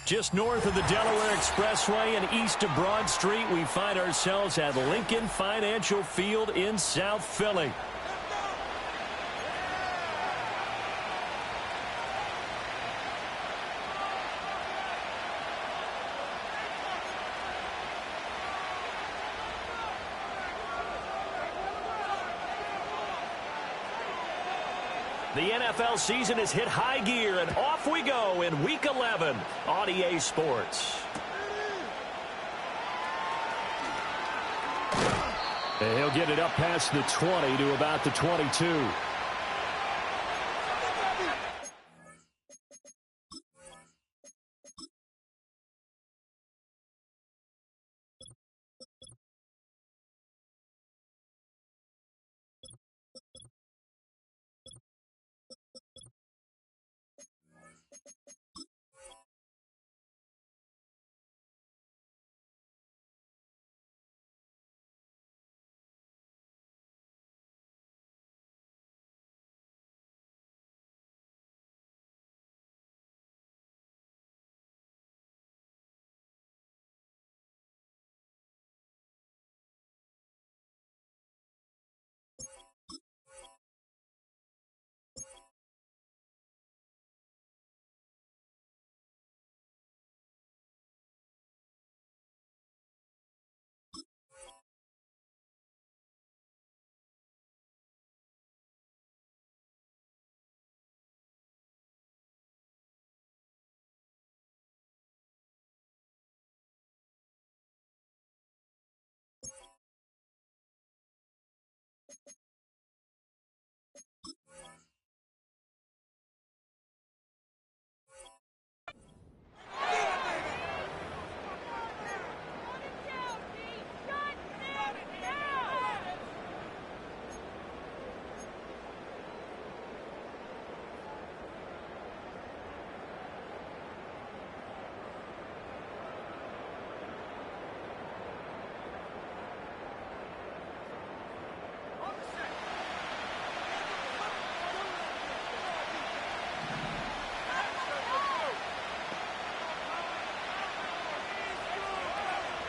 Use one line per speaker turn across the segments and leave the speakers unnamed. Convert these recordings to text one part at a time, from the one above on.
Just north of the Delaware Expressway and east of Broad Street, we find ourselves at Lincoln Financial Field in South Philly. The NFL season has hit high gear, and off we go in Week 11 on EA Sports. And he'll get it up past the 20 to about the 22.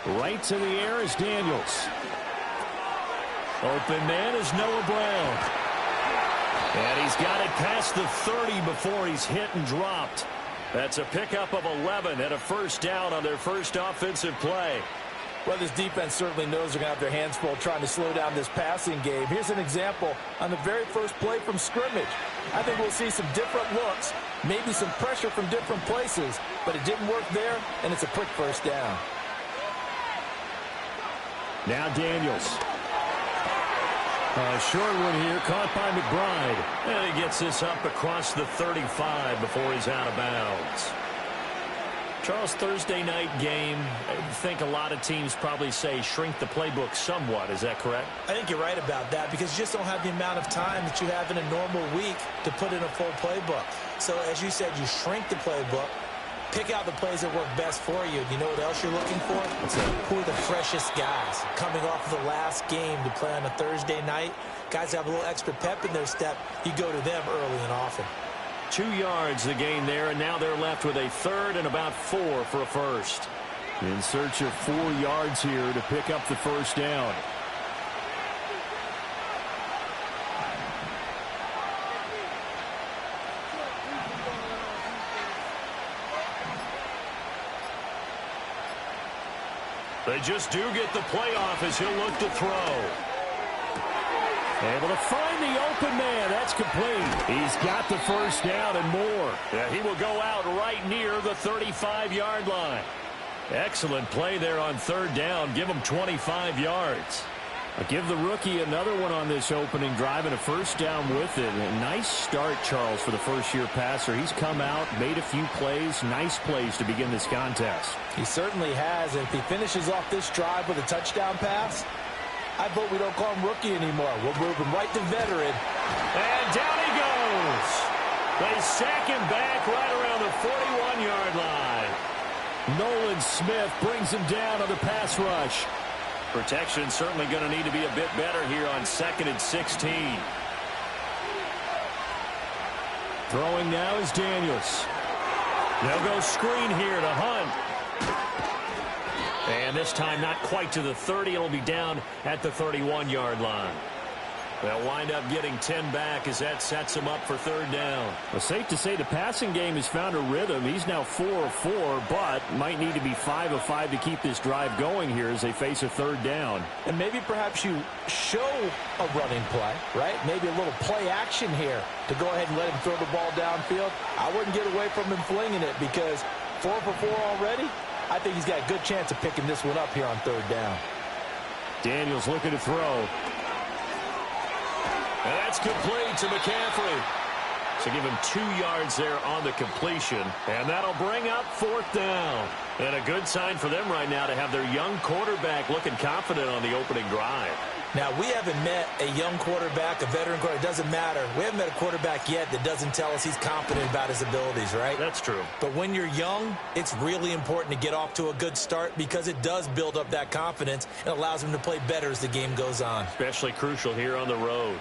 Right to the air is Daniels. Open man is Noah Brown. And he's got it past the 30 before he's hit and dropped. That's a pickup of 11 and a first down on their first offensive play.
Well, this defense certainly knows they're going to have their hands full trying to slow down this passing game. Here's an example on the very first play from scrimmage. I think we'll see some different looks, maybe some pressure from different places, but it didn't work there, and it's a quick first down.
Now Daniels. A short one here, caught by McBride. And he gets this up across the 35 before he's out of bounds. Charles, Thursday night game, I think a lot of teams probably say shrink the playbook somewhat. Is that correct?
I think you're right about that because you just don't have the amount of time that you have in a normal week to put in a full playbook. So, as you said, you shrink the playbook. Pick out the plays that work best for you. You know what else you're looking for? Who are the freshest guys coming off of the last game to play on a Thursday night? Guys have a little extra pep in their step. You go to them early and often.
2 yards the gain there, and now they're left with a third and about 4 for a first. In search of 4 yards here to pick up the first down. They just do get the playoff as he'll look to throw. Able to find the open man. That's complete. He's got the first down and more. Yeah, he will go out right near the 35-yard line. Excellent play there on third down. Give him 25 yards. I'll give the rookie another one on this opening drive and a first down with it. A nice start, Charles, for the first-year passer. He's come out, made a few plays, nice plays to begin this contest.
He certainly has, and if he finishes off this drive with a touchdown pass, I vote we don't call him rookie anymore. We'll move him right to veteran.
And down he goes. They sack him back right around the 41-yard line. Nolan Smith brings him down on the pass rush. Protection certainly going to need to be a bit better here on 2nd and 16. Throwing now is Daniels. They'll go screen here to Hunt. And this time not quite to the 30. It'll be down at the 31-yard line. They'll wind up getting 10 back as that sets him up for third down.
Well, safe to say the passing game has found a rhythm. He's now 4 of 4, but might need to be 5 of 5 to keep this drive going here as they face a third down.
And maybe perhaps you show a running play, right? Maybe a little play action here to go ahead and let him throw the ball downfield. I wouldn't get away from him flinging it because 4 for 4 already. I think he's got a good chance of picking this one up here on third down.
Daniels looking to throw.
And that's complete to McCaffrey. So give him 2 yards there on the completion. And that'll bring up fourth down. And a good sign for them right now to have their young quarterback looking confident on the opening drive.
Now, we haven't met a young quarterback, a veteran quarterback. It doesn't matter. We haven't met a quarterback yet that doesn't tell us he's confident about his abilities, right?
That's true.
But when you're young, it's really important to get off to a good start because it does build up that confidence and allows him to play better as the game goes on.
Especially crucial here on the road.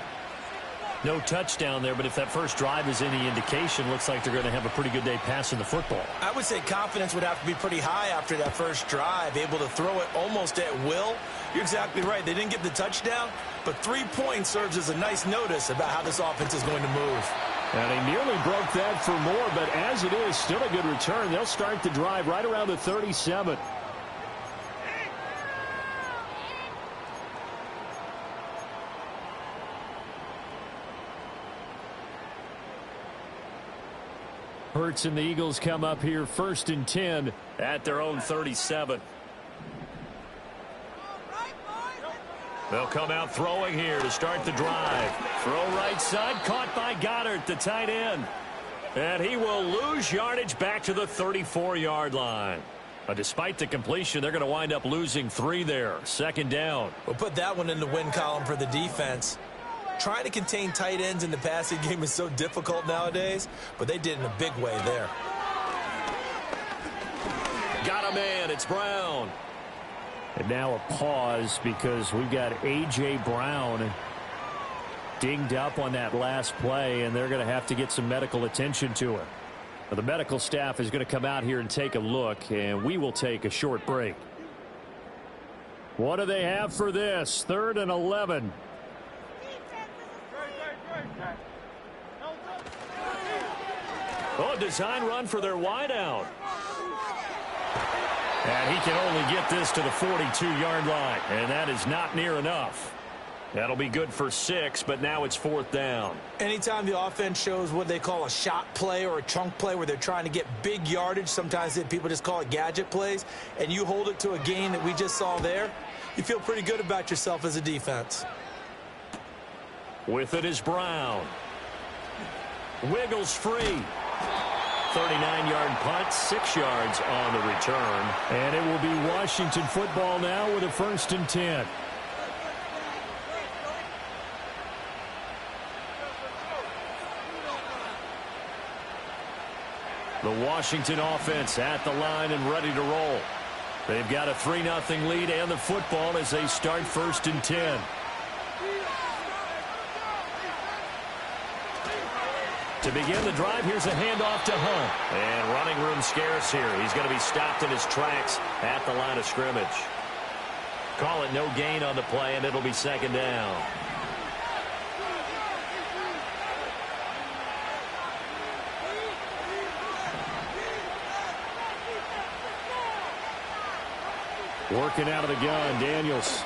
No touchdown there, but if that first drive is any indication, looks like they're going to have a pretty good day passing the football.
I would say confidence would have to be pretty high after that first drive, able to throw it almost at will. You're exactly right. They didn't get the touchdown, but 3 points serves as a nice notice about how this offense is going to move.
And they nearly broke that for more, but as it is, still a good return. They'll start the drive right around the 37. Hurts and the Eagles come up here 1st and 10
at their own 37. They'll come out throwing here to start the drive. Throw right side, caught by Goddard, the tight end. And he will lose yardage back to the 34-yard line. But despite the completion, they're going to wind up losing 3 there. 2nd down.
We'll put that one in the win column for the defense. Trying to contain tight ends in the passing game is so difficult nowadays, but they did in a big way there.
Got a man. It's Brown.
And now a pause because we've got A.J. Brown dinged up on that last play, and they're going to have to get some medical attention to him. The medical staff is going to come out here and take a look, and we will take a short break. What do they have for this? 3rd and 11.
Oh, design run for their wideout. And he can only get this to the 42-yard line, and that is not near enough. That'll be good for 6, but now it's 4th down.
Anytime the offense shows what they call a shot play or a chunk play where they're trying to get big yardage, sometimes people just call it gadget plays, and you hold it to a gain that we just saw there, you feel pretty good about yourself as a defense.
With it is Brown. Wiggles free. 39-yard punt, 6 yards on the return.
And it will be Washington football now with a 1st and 10.
The Washington offense at the line and ready to roll. They've got a 3-0 lead and the football as they start 1st and 10. To begin the drive, here's a handoff to Hunt. And running room scarce here. He's going to be stopped in his tracks at the line of scrimmage. Call it no gain on the play, and it'll be 2nd down.
Working out of the gun, Daniels.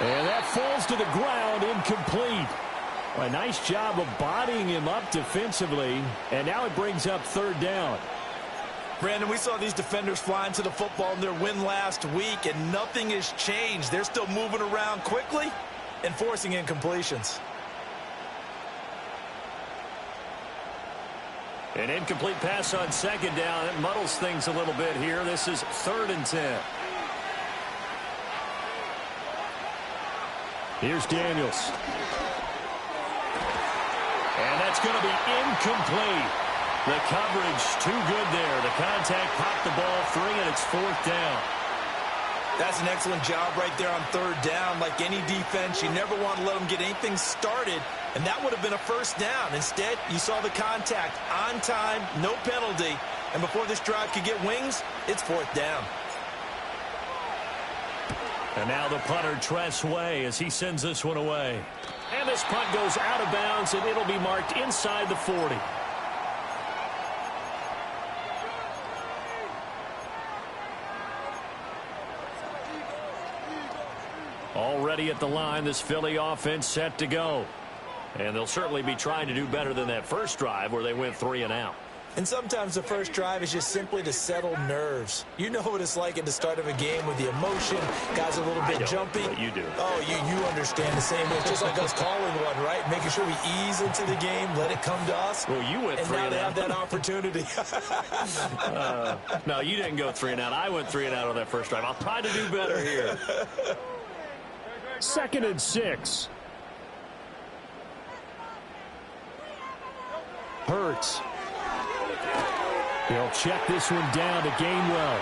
And that falls to the ground, incomplete. A nice job of bodying him up defensively, and now it brings up 3rd down.
Brandon, we saw these defenders flying to the football in their win last week, and nothing has changed. They're still moving around quickly and forcing incompletions.
An incomplete pass on 2nd down. It muddles things a little bit here. This is 3rd and 10.
Here's Daniels.
And that's going to be incomplete. The coverage too good there. The contact popped the ball free, and it's 4th down.
That's an excellent job right there on 3rd down. Like any defense, you never want to let them get anything started and that would have been a first down. Instead, you saw the contact on time, no penalty, and before this drive could get wings, it's fourth down.
And now the punter, Tress Way, as he sends this one away. And this punt goes out of bounds, and it'll be marked inside the 40. Already at the line, this Philly offense set to go. And they'll certainly be trying to do better than that first drive where they went 3 and out.
And sometimes the first drive is just simply to settle nerves. You know what it's like at the start of a game with the emotion. Guys are a little bit jumpy.
But you do.
Oh, you understand the same way. It's just like us calling one, right? Making sure we ease into the game, let it come to us.
Well, you went 3 and out.
And now they have that opportunity.
No, you didn't go 3 and out. I went 3 and out on that first drive. I'll try to do better here.
2nd and 6. Hurts. He'll check this one down to Gainwell.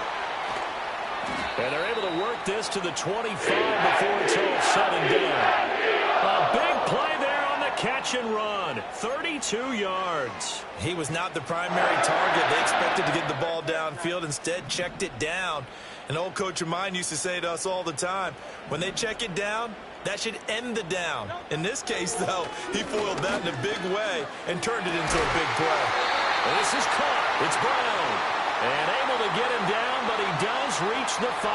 And they're able to work this to the 25 before it's all said and done. A big play there on the catch and run. 32 yards.
He was not the primary target. They expected to get the ball downfield. Instead, checked it down. An old coach of mine used to say to us all the time, when they check it down, that should end the down. In this case, though, he foiled that in a big way and turned it into a big play.
And this is caught. It's Brown. And able to get him down, but he does reach the 5.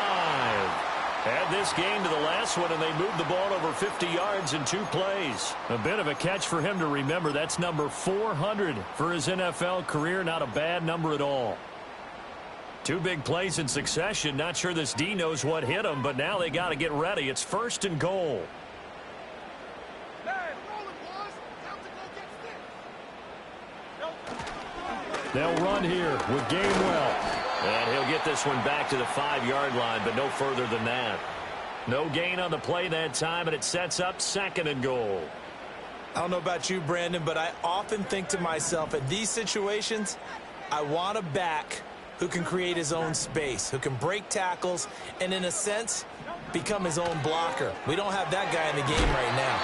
Add this game to the last one, and they moved the ball over 50 yards in 2 plays.
A bit of a catch for him to remember. That's number 400 for his NFL career. Not a bad number at all.
2 big plays in succession. Not sure this D knows what hit him, but now they got to get ready. It's 1st and goal.
They'll run here with Gainwell.
And he'll get this one back to the 5-yard line, but no further than that. No gain on the play that time, and it sets up 2nd and goal.
I don't know about you, Brandon, but I often think to myself, at these situations, I want a back who can create his own space, who can break tackles, and in a sense, become his own blocker. We don't have that guy in the game right now.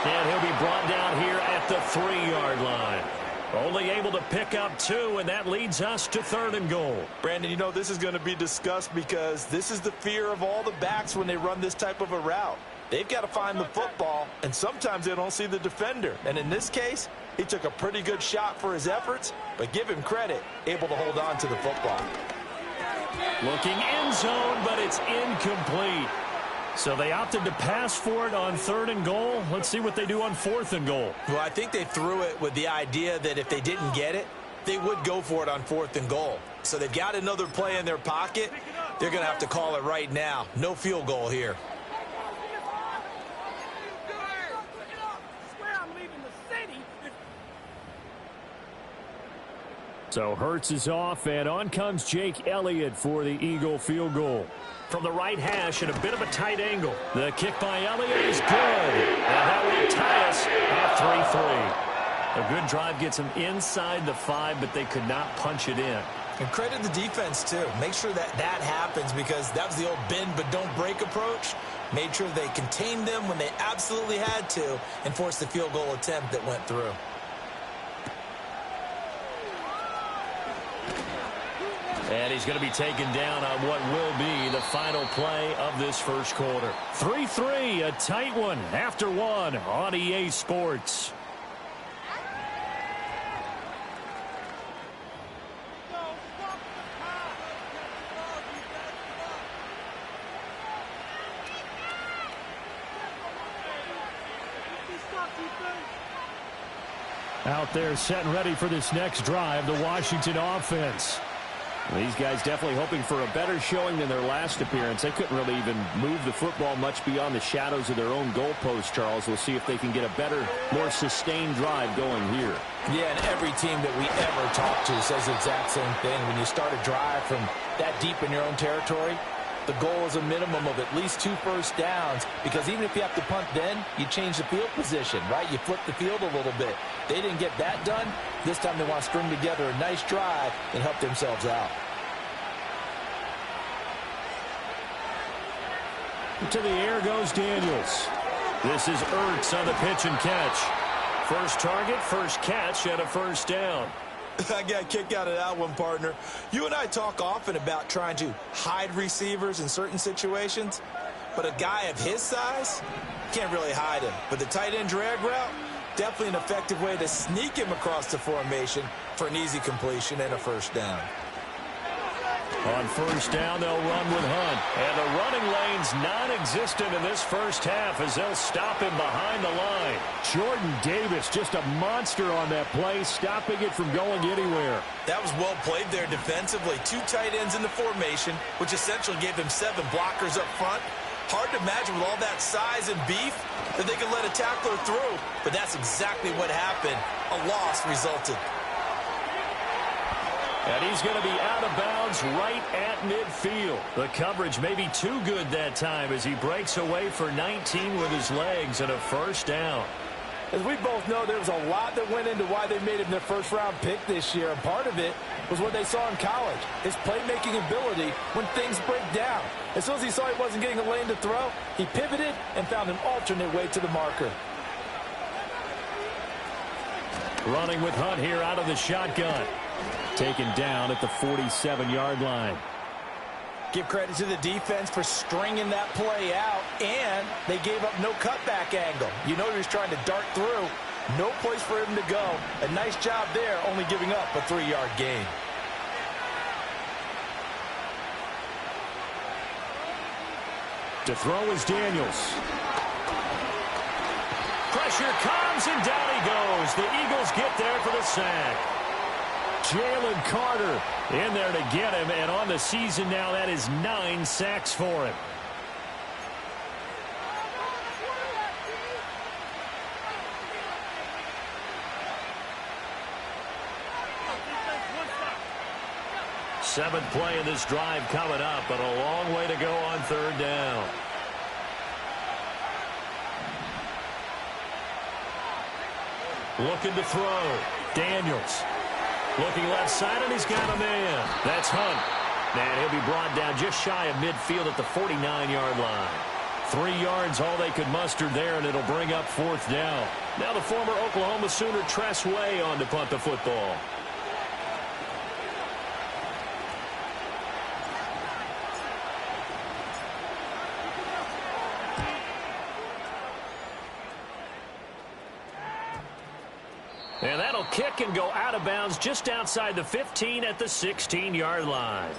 And he'll be brought down here at the 3-yard line. Only able to pick up 2, and that leads us to 3rd and goal.
Brandon, you know this is going to be discussed because this is the fear of all the backs when they run this type of a route. They've got to find the football, and sometimes they don't see the defender. And in this case, he took a pretty good shot for his efforts, but give him credit, able to hold on to the football.
Looking end zone, but it's incomplete.
So they opted to pass for it on 3rd and goal. Let's see what they do on 4th and goal.
Well, I think they threw it with the idea that if they didn't get it, they would go for it on 4th and goal. So they've got another play in their pocket. They're going to have to call it right now. No field goal here.
So Hurts is off, and on comes Jake Elliott for the Eagle field goal.
From the right hash at a bit of a tight angle. The kick by Elliott is good. And that will tie us at 3-3. A good drive gets them inside the 5, but they could not punch it in.
And credit the defense, too. Make sure that happens because that was the old bend but don't break approach. Made sure they contained them when they absolutely had to and forced the field goal attempt that went through.
And he's going to be taken down on what will be the final play of this first quarter.
3-3, a tight one after 1 on EA Sports. Out there set and ready for this next drive, the Washington offense. These guys definitely hoping for a better showing than their last appearance. They couldn't really even move the football much beyond the shadows of their own goalpost, Charles. We'll see if they can get a better, more sustained drive going here.
Yeah, and every team that we ever talk to says the exact same thing. When you start a drive from that deep in your own territory, the goal is a minimum of at least 2 first downs because even if you have to punt then, you change the field position, right? You flip the field a little bit. They didn't get that done. This time they want to string together a nice drive and help themselves out.
To the air goes Daniels. This is Ertz on the pitch and catch.
First target, first catch, and a first down.
I got a kick out of that one, partner. You and I talk often about trying to hide receivers in certain situations, but a guy of his size can't really hide him. But the tight end drag route, definitely an effective way to sneak him across the formation for an easy completion and a first down.
On first down, they'll run with Hunt. And the running lane's non-existent in this first half as they'll stop him behind the line.
Jordan Davis, just a monster on that play, stopping it from going anywhere.
That was well played there defensively. Two tight ends in the formation, which essentially gave them 7 blockers up front. Hard to imagine with all that size and beef that they could let a tackler through. But that's exactly what happened. A loss resulted.
And he's going to be out of bounds right at midfield. The coverage may be too good that time as he breaks away for 19 with his legs and a first down.
As we both know, there was a lot that went into why they made him their first-round pick this year. And part of it was what they saw in college, his playmaking ability when things break down. As soon as he saw he wasn't getting a lane to throw, he pivoted and found an alternate way to the marker.
Running with Hunt here out of the shotgun.
Taken down at the 47-yard line.
Give credit to the defense for stringing that play out, and they gave up no cutback angle. You know he was trying to dart through. No place for him to go. A nice job there, only giving up a 3-yard gain.
To throw is Daniels. Pressure comes, and down he goes. The Eagles get there for the sack. Jalen Carter in there to get him, and on the season now, that is 9 sacks for him. Seventh play in this drive coming up, but a long way to go on third down. Looking to throw. Daniels. Looking left side, and he's got a man. That's Hunt. And he'll be brought down just shy of midfield at the 49-yard line. 3 yards, all they could muster there, and it'll bring up fourth down. Now the former Oklahoma Sooner Tress Way on to punt the football. And that'll kick and go out of bounds just outside the 15 at the 16-yard line.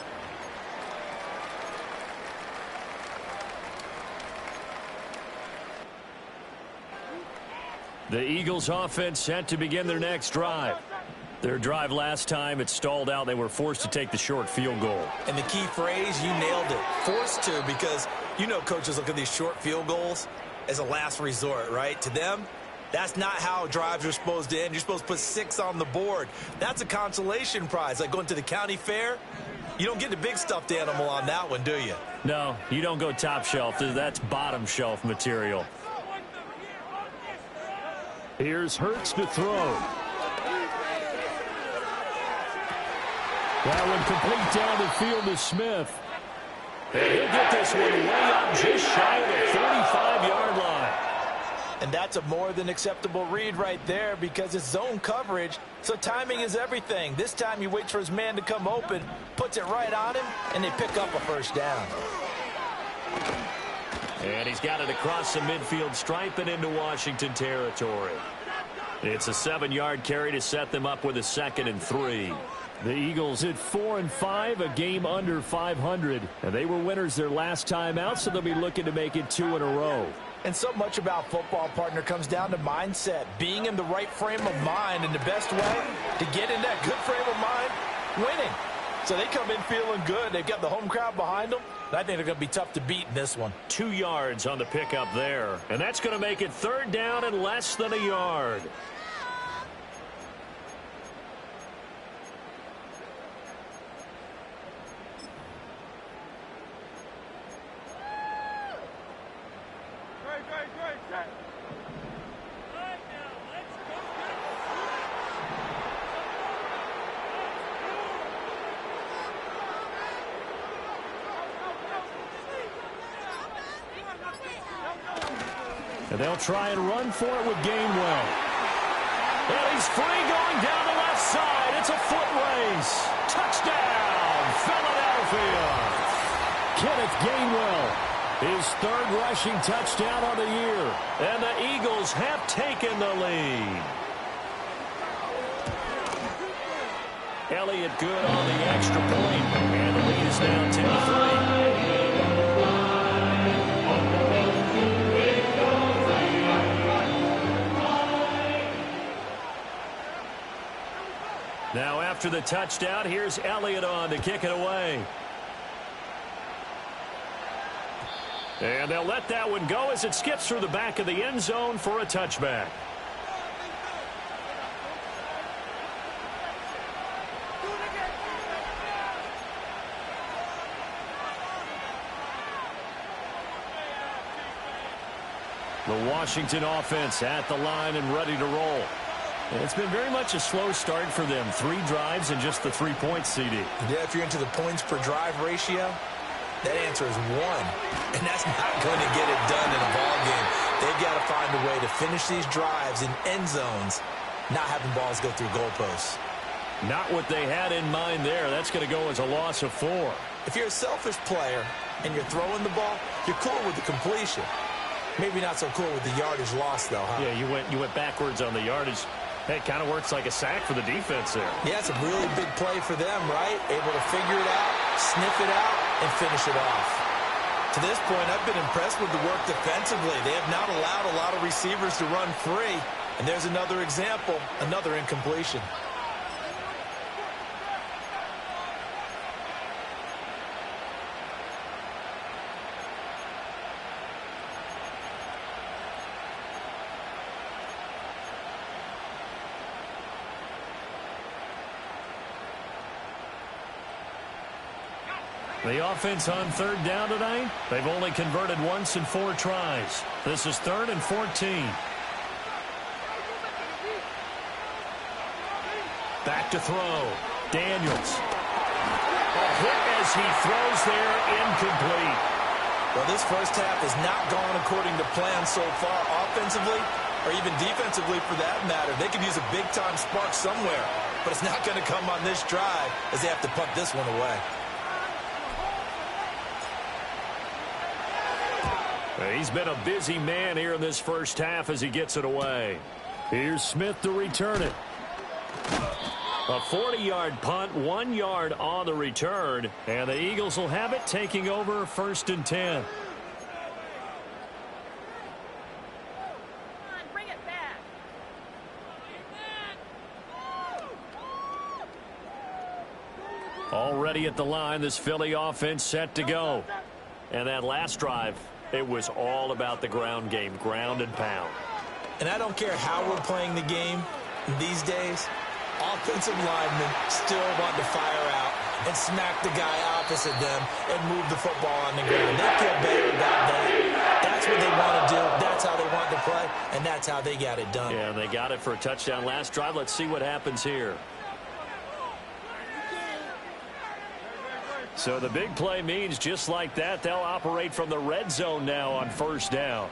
The Eagles offense set to begin their next drive. Their drive last time, it stalled out. They were forced to take the short field goal.
And the key phrase, you nailed it. Forced to, because you know coaches look at these short field goals as a last resort, right? To them, that's not how drives are supposed to end. You're supposed to put 6 on the board. That's a consolation prize. Like going to the county fair, you don't get the big stuffed animal on that one, do you?
No, you don't go top shelf. That's bottom shelf material.
Here's Hurts to throw. That one complete down the field to Smith.
And he'll get this one way up just shy of the 35-yard line.
And that's a more than acceptable read right there because it's zone coverage, so timing is everything. This time he waits for his man to come open, puts it right on him, and they pick up a first down.
And he's got it across the midfield stripe and into Washington territory. It's a 7-yard carry to set them up with a 2nd and 3.
The Eagles at 4-5, a game under 500. And they were winners their last time out, so they'll be looking to make it 2 in a row.
And so much about football, partner, comes down to mindset. Being in the right frame of mind, and the best way to get in that good frame of mind, winning. So they come in feeling good. They've got the home crowd behind them. And I think they're going to be tough to beat in this one.
2 yards on the pickup there. And that's going to make it 3rd down and less than a yard. And they'll try and run for it with Gainwell. And he's free going down the left side. It's a foot race. Touchdown, Philadelphia. Kenneth Gainwell, his third rushing touchdown on the year. And the Eagles have taken the lead. Elliott good on the extra point. And the lead is now 10-3. Now after the touchdown, here's Elliott on to kick it away. And they'll let that one go as it skips through the back of the end zone for a touchback. The Washington offense at the line and ready to roll. And it's been very much a slow start for them. 3 drives and just the 3 points, CD.
Yeah, if you're into the points per drive ratio, that answer is 1. And that's not going to get it done in a ball game. They've got to find a way to finish these drives in end zones, not having balls go through goalposts.
Not what they had in mind there. That's going to go as a loss of 4.
If you're a selfish player and you're throwing the ball, you're cool with the completion. Maybe not so cool with the yardage loss, though, huh?
Yeah, you went backwards on the yardage. Hey, it kind of works like a sack for the defense there.
Yeah, it's a really big play for them, right? Able to figure it out, sniff it out, and finish it off. To this point, I've been impressed with the work defensively. They have not allowed a lot of receivers to run free. And there's another example, another incompletion.
The offense on third down tonight, they've only converted once in 4 tries. This is 3rd and 14. Back to throw. Daniels. A hit as he throws there, incomplete.
Well, this first half has not gone according to plan so far offensively or even defensively for that matter. They could use a big-time spark somewhere, but it's not going to come on this drive as they have to punt this one away.
He's been a busy man here in this first half as he gets it away. Here's Smith to return it. A 40-yard punt, 1 yard on the return, and the Eagles will have it taking over 1st and 10.
Bring it back.
Already at the line, this Philly offense set to go. And that last drive, it was all about the ground game, ground and pound.
And I don't care how we're playing the game these days, offensive linemen still want to fire out and smack the guy opposite them and move the football on the ground. They feel better about that. That's what they want to do. That's how they want to play, and that's how they got it done.
Yeah, and they got it for a touchdown last drive. Let's see what happens here. So the big play means just like that, they'll operate from the red zone now on 1st down.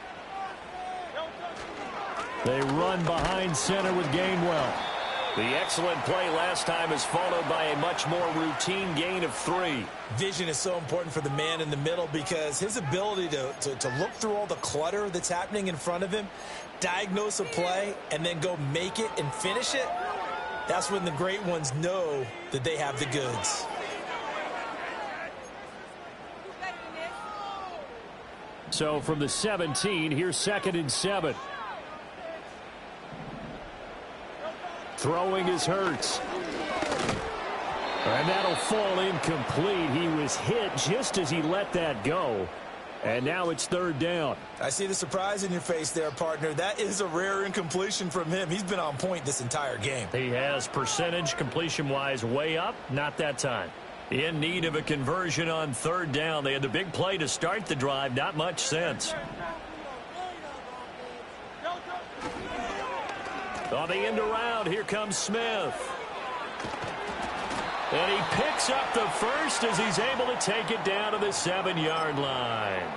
They run behind center with Gainwell. The excellent play last time is followed by a much more routine gain of 3.
Vision is so important for the man in the middle because his ability to look through all the clutter that's happening in front of him, diagnose a play, and then go make it and finish it, that's when the great ones know that they have the goods.
So from the 17, here's 2nd and 7. Throwing is Hurts. And that'll fall incomplete. He was hit just as he let that go. And now it's 3rd down.
I see the surprise in your face there, partner. That is a rare incompletion from him. He's been on point this entire game.
He has percentage completion-wise way up. Not that time. In need of a conversion on 3rd down. They had the big play to start the drive. Not much sense. On the end around, here comes Smith. And he picks up the first as he's able to take it down to the 7-yard line.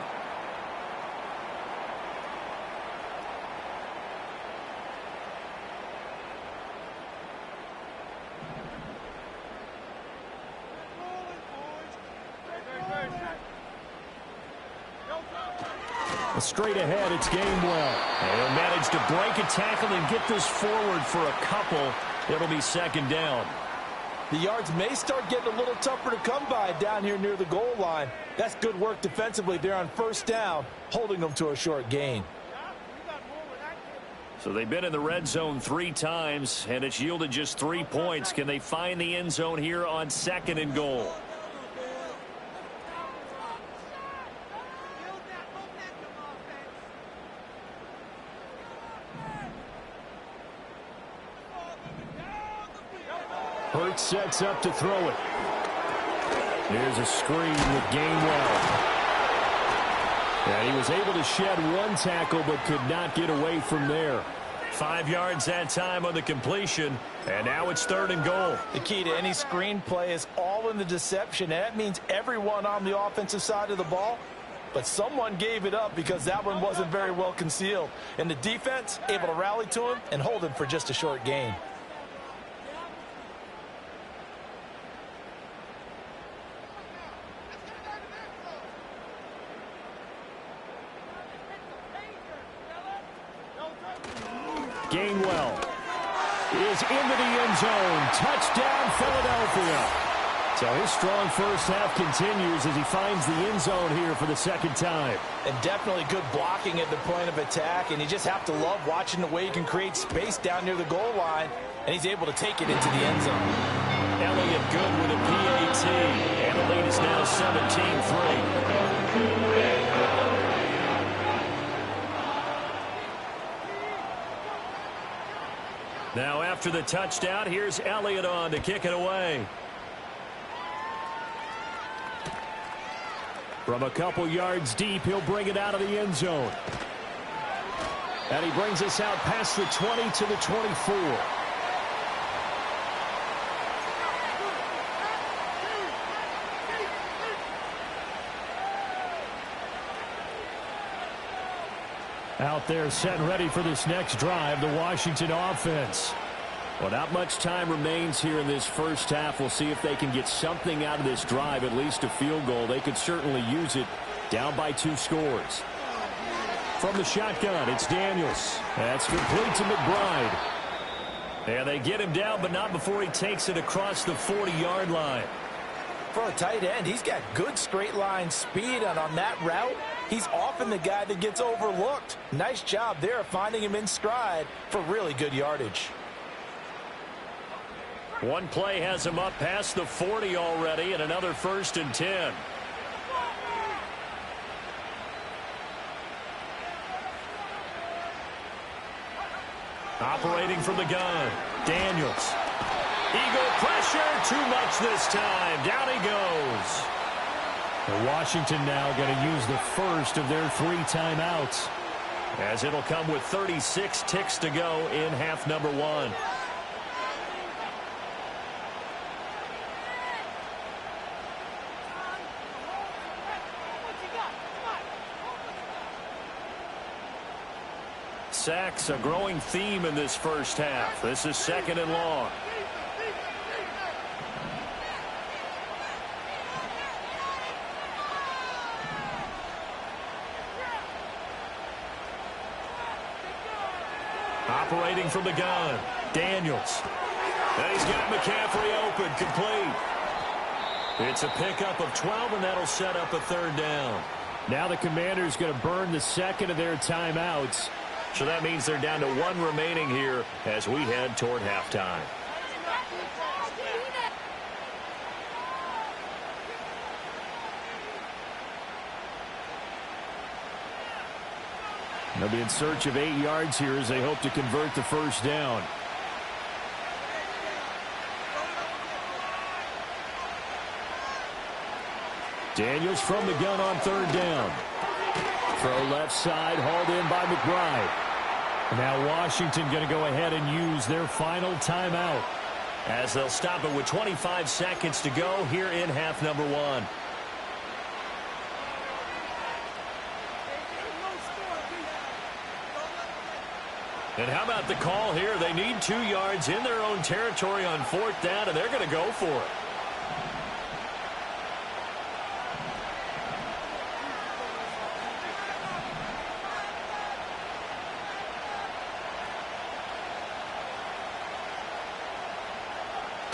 Straight ahead, it's Gainwell.
And he'll manage to break a tackle and get this forward for a couple. It'll be second down.
The yards may start getting a little tougher to come by down here near the goal line. That's good work defensively there on first down, holding them to a short gain.
So they've been in the red zone 3 times, and it's yielded just 3 points. Can they find the end zone here on 2nd and goal?
Hurts sets up to throw it. Here's a screen with Gainwell. And he was able to shed 1 tackle but could not get away from there.
5 yards that time on the completion, and now it's 3rd and goal.
The key to any screen play is all in the deception, and that means everyone on the offensive side of the ball. But someone gave it up because that one wasn't very well concealed. And the defense able to rally to him and hold him for just a short gain.
Gainwell is into the end zone. Touchdown, Philadelphia. So his strong first half continues as he finds the end zone here for the 2nd time.
And definitely good blocking at the point of attack. And you just have to love watching the way he can create space down near the goal line. And he's able to take it into the end zone.
Elliott good with a PAT. And the lead is now 17-3. Now after the touchdown, here's Elliott on to kick it away.
From a couple yards deep, he'll bring it out of the end zone. And he brings us out past the 20 to the 24. Out there set and ready for this next drive, the Washington offense. Well, not much time remains here in this first half. We'll see if they can get something out of this drive, at least a field goal. They could certainly use it, down by 2 scores. From the shotgun, it's Daniels. That's complete to McBride.
And they get him down, but not before he takes it across the 40-yard line.
For a tight end, he's got good straight line speed, and on that route, he's often the guy that gets overlooked. Nice job there of finding him in stride for really good yardage.
One play has him up past the 40 already, and another 1st and 10. Operating from the gun, Daniels. Eagle pressure, too much this time. Down he goes.
And Washington now going to use the first of their 3 timeouts.
As it'll come with 36 ticks to go in half number 1. Sacks, a growing theme in this first half. This is 2nd and long. Operating from the gun, Daniels. And he's got McCaffrey open, complete. It's a pickup of 12, and that'll set up a 3rd down.
Now the Commanders going to burn the 2nd of their timeouts.
So that means they're down to 1 remaining here as we head toward halftime.
They'll be in search of 8 yards here as they hope to convert the 1st down. Daniels from the gun on 3rd down. Throw left side, hauled in by McBride. Now Washington going to go ahead and use their final timeout.
As they'll stop it with 25 seconds to go here in half number 1. And how about the call here? They need 2 yards in their own territory on 4th down, and they're going to go for it.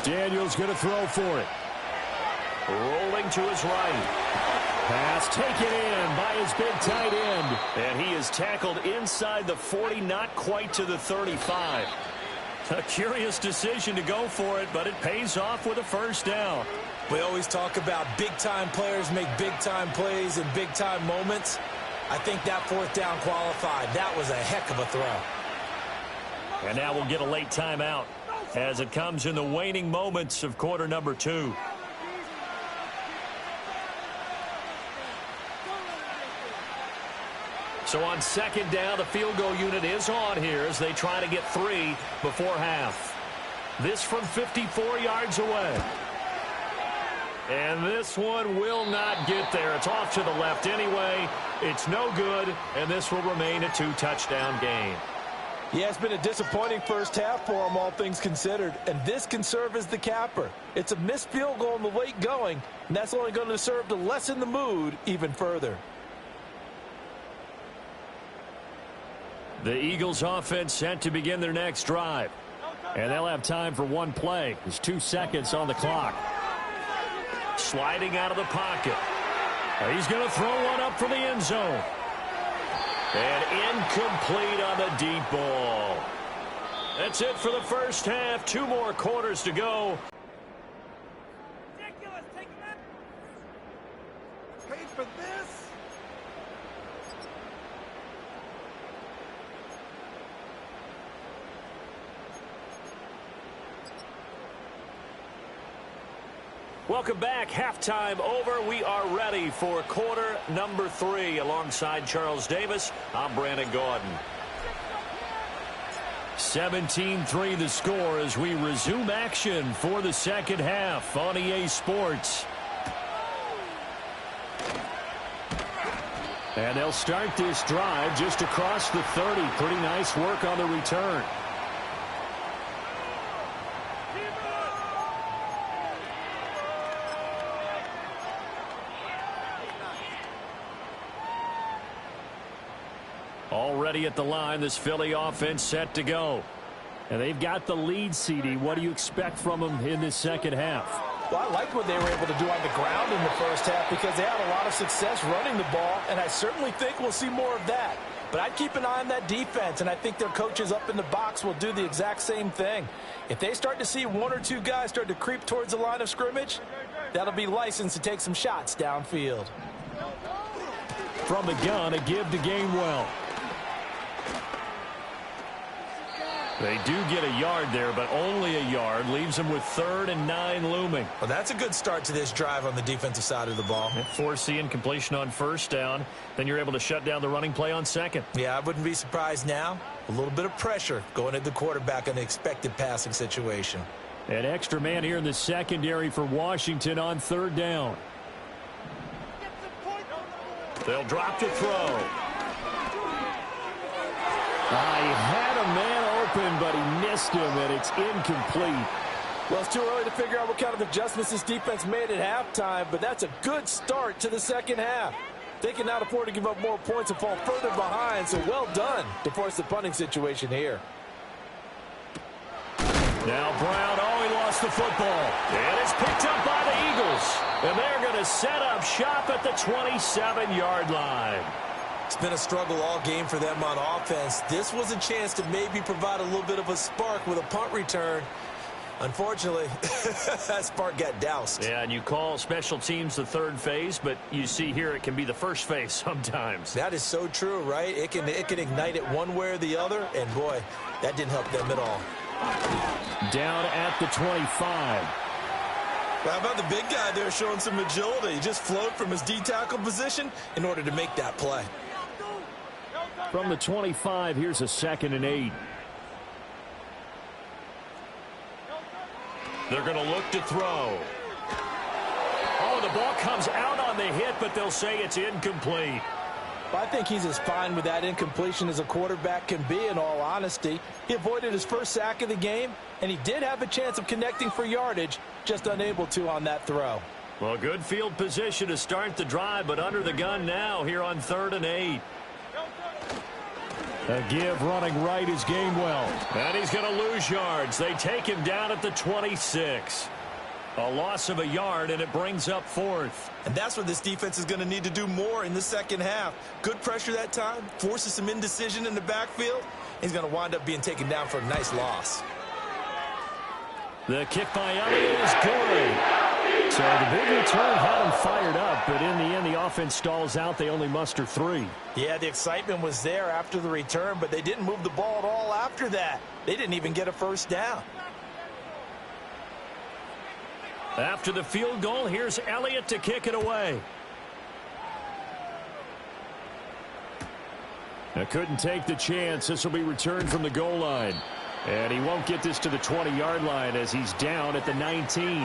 Daniel's going to throw for it. Rolling to his right. Pass taken in by his big tight end. And he is tackled inside the 40, not quite to the 35. A curious decision to go for it, but it pays off with a first down.
We always talk about big-time players make big-time plays in big-time moments. I think that fourth down qualified. That was a heck of a throw.
And now we'll get a late timeout as it comes in the waning moments of quarter number 2. So on second down, the field goal unit is on here as they try to get 3 before half. This from 54 yards away. And this one will not get there. It's off to the left anyway. It's no good, and this will remain a 2-touchdown game.
Yeah, it's been a disappointing first half for them, all things considered. And this can serve as the capper. It's a missed field goal in the late going, and that's only going to serve to lessen the mood even further.
The Eagles offense set to begin their next drive. And they'll have time for one play. There's 2 seconds on the clock. Sliding out of the pocket. He's going to throw one up for the end zone. And incomplete on the deep ball. That's it for the first half. 2 more quarters to go.
Ridiculous. Take that. Paid for this.
Welcome back. Halftime over. We are ready for quarter number 3. Alongside Charles Davis, I'm Brandon Gaudin. 17-3 the score as we resume action for the second half on EA Sports. And they'll start this drive just across the 30. Pretty nice work on the return. Already at the line, this Philly offense set to go. And they've got the lead, CD. What do you expect from them in this second half?
Well, I liked what they were able to do on the ground in the first half because they had a lot of success running the ball, and I certainly think we'll see more of that. But I'd keep an eye on that defense, and I think their coaches up in the box will do the exact same thing. If they start to see 1 or 2 guys start to creep towards the line of scrimmage, that'll be licensed to take some shots downfield.
From the gun, a give to Gainwell. They do get a yard there, but only a yard. Leaves them with 3rd and 9 looming.
Well, that's a good start to this drive on the defensive side of the ball.
Force the incompletion on first down. Then you're able to shut down the running play on second.
Yeah, I wouldn't be surprised now. A little bit of pressure going at the quarterback in an expected passing situation.
An extra man here in the secondary for Washington on 3rd down. They'll drop to throw. He had a man open, but he missed him, and it's incomplete.
Well, it's too early to figure out what kind of adjustments this defense made at halftime, but that's a good start to the second half. They can now afford to give up more points and fall further behind, so well done to force the punting situation here.
Now Brown, he lost the football. And it's picked up by the Eagles. And they're going to set up shop at the 27-yard line.
It's been a struggle all game for them on offense. This was a chance to maybe provide a little bit of a spark with a punt return. Unfortunately, that spark got doused.
Yeah, and you call special teams the 3rd phase, but you see here it can be the 1st phase sometimes.
That is so true, right? It can ignite it one way or the other, and boy, that didn't help them at all.
Down at the 25.
Well, how about the big guy there showing some agility? He just flowed from his D-tackle position in order to make that play.
From the 25, here's a 2nd and 8. They're going to look to throw. Oh, the ball comes out on the hit, but they'll say it's incomplete.
Well, I think he's as fine with that incompletion as a quarterback can be, in all honesty. He avoided his first sack of the game, and he did have a chance of connecting for yardage, just unable to on that throw.
Well, good field position to start the drive, but under the gun now here on 3rd and 8. A give running right is Gainwell. And he's going to lose yards. They take him down at the 26. A loss of a yard, and it brings up 4th.
And that's where this defense is going to need to do more in the second half. Good pressure that time, forces some indecision in the backfield. He's going to wind up being taken down for a nice loss.
The kick by Elliott is good.
So the big return had him fired up, but in the end, the offense stalls out. They only muster 3.
Yeah, the excitement was there after the return, but they didn't move the ball at all after that. They didn't even get a first down.
After the field goal, here's Elliott to kick it away. Couldn't take the chance. This will be returned from the goal line. And he won't get this to the 20-yard line as he's down at the 19.